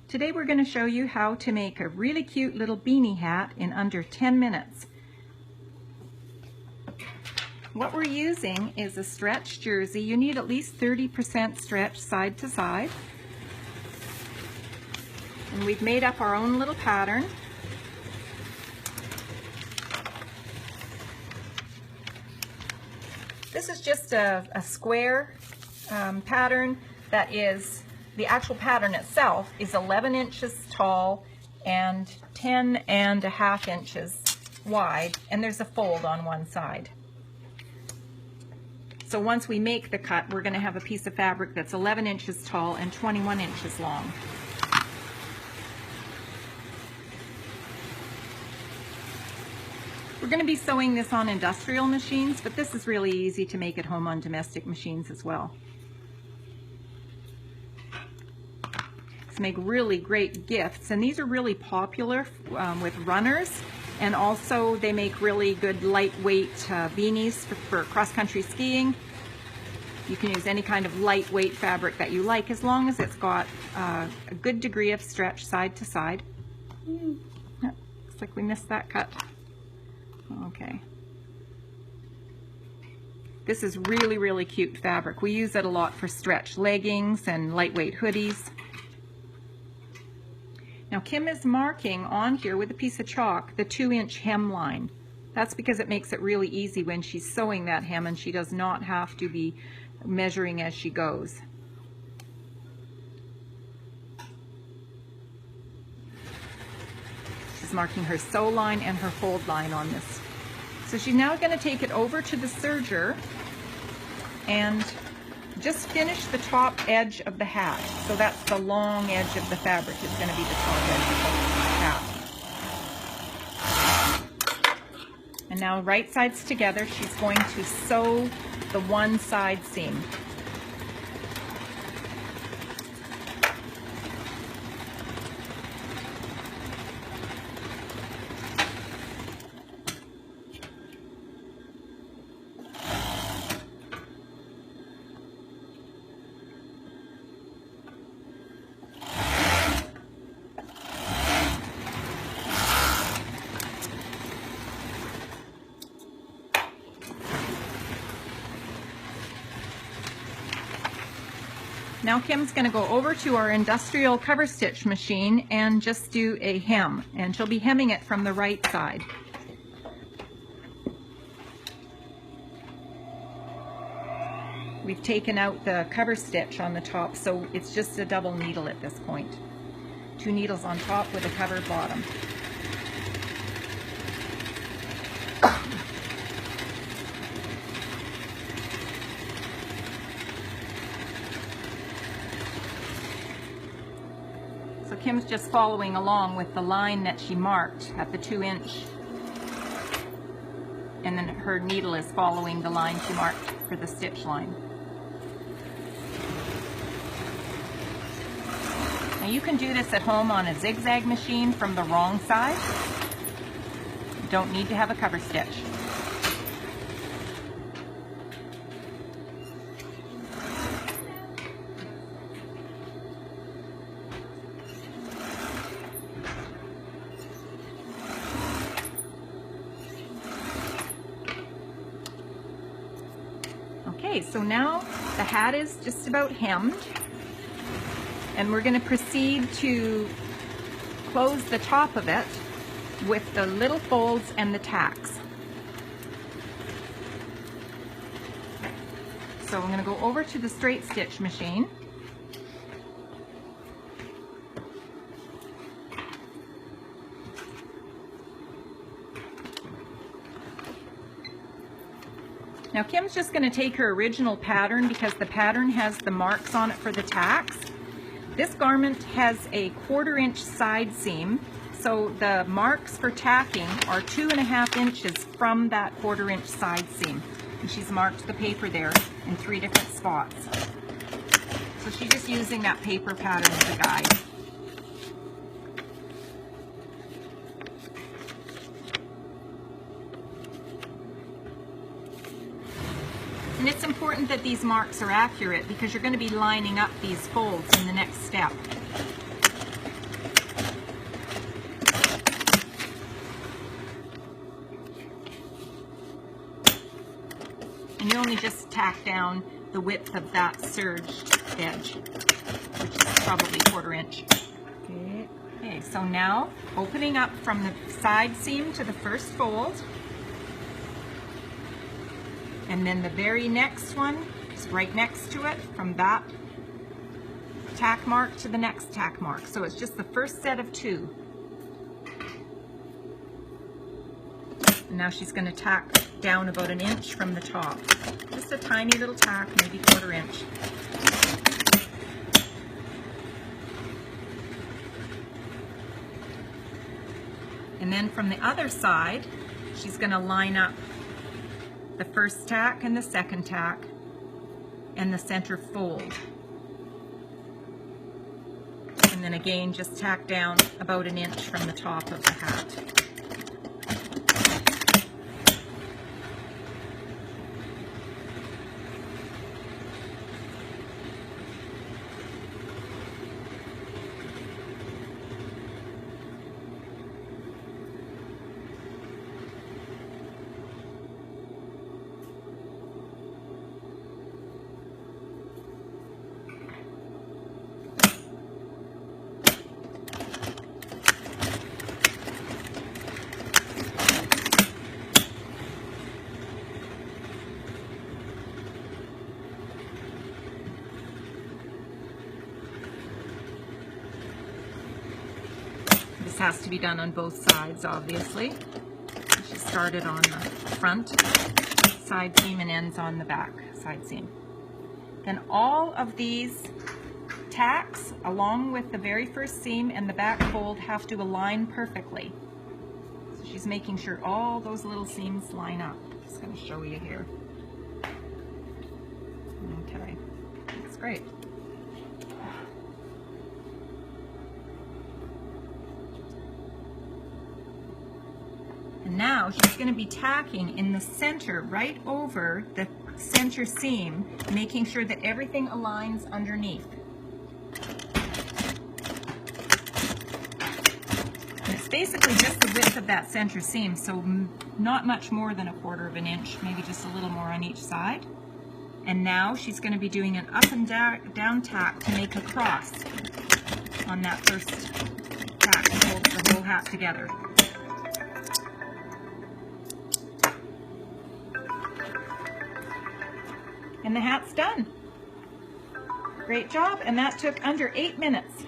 Today we're going to show you how to make a really cute little beanie hat in under 10 minutes. What we're using is a stretch jersey. You need at least 30% stretch side to side. And we've made up our own little pattern. This is just a square pattern that is, the actual pattern itself is 11 inches tall and 10.5 inches wide, and there's a fold on one side. So once we make the cut, we're going to have a piece of fabric that's 11 inches tall and 21 inches long. We're going to be sewing this on industrial machines, but this is really easy to make at home on domestic machines as well. To make really great gifts, and these are really popular with runners, and also they make really good lightweight beanies for cross-country skiing. You can use any kind of lightweight fabric that you like, as long as it's got a good degree of stretch side to side. Looks like we missed that cut. Okay. This is really, really cute fabric. We use it a lot for stretch leggings and lightweight hoodies. Now Kim is marking on here with a piece of chalk the 2-inch hemline. That's because it makes it really easy when she's sewing that hem, and she does not have to be measuring as she goes. She's marking her sew line and her fold line on this. So she's now going to take it over to the serger and just finish the top edge of the hat. So that's the long edge of the fabric is going to be the top edge of the hat. And now right sides together, she's going to sew the one side seam. Now Kim's going to go over to our industrial cover stitch machine and just do a hem, and she'll be hemming it from the right side. We've taken out the cover stitch on the top, so it's just a double needle at this point. 2 needles on top with a covered bottom. So Kim's just following along with the line that she marked at the 2-inch, and then her needle is following the line she marked for the stitch line. Now you can do this at home on a zigzag machine from the wrong side. You don't need to have a cover stitch. Okay, so now the hat is just about hemmed, and we're going to proceed to close the top of it with the little folds and the tacks. So I'm going to go over to the straight stitch machine. Now Kim's just going to take her original pattern, because the pattern has the marks on it for the tacks. This garment has a 1/4 inch side seam, so the marks for tacking are 2.5 inches from that 1/4 inch side seam. And she's marked the paper there in 3 different spots. So she's just using that paper pattern as a guide. And it's important that these marks are accurate because you're going to be lining up these folds in the next step. And you only just tack down the width of that serged edge, which is probably 1/4 inch. Okay, so now opening up from the side seam to the first fold, and then the very next one is right next to it, from that tack mark to the next tack mark. So it's just the first set of 2. And now she's going to tack down about 1 inch from the top. Just a tiny little tack, maybe 1/4 inch. And then from the other side, she's going to line up the first tack and the second tack and the center fold. And then again, just tack down about 1 inch from the top of the hat. This has to be done on both sides, obviously. She started on the front side seam and ends on the back side seam. Then all of these tacks, along with the very first seam and the back fold, have to align perfectly. So she's making sure all those little seams line up. Just going to show you here. Okay, that's great. And now she's going to be tacking in the center, right over the center seam, making sure that everything aligns underneath. And it's basically just the width of that center seam, so not much more than 1/4 inch, maybe just a little more on each side. And now she's going to be doing an up and down tack to make a cross on that first tack to hold the whole hat together. And the hat's done. Great job, and that took under 8 minutes.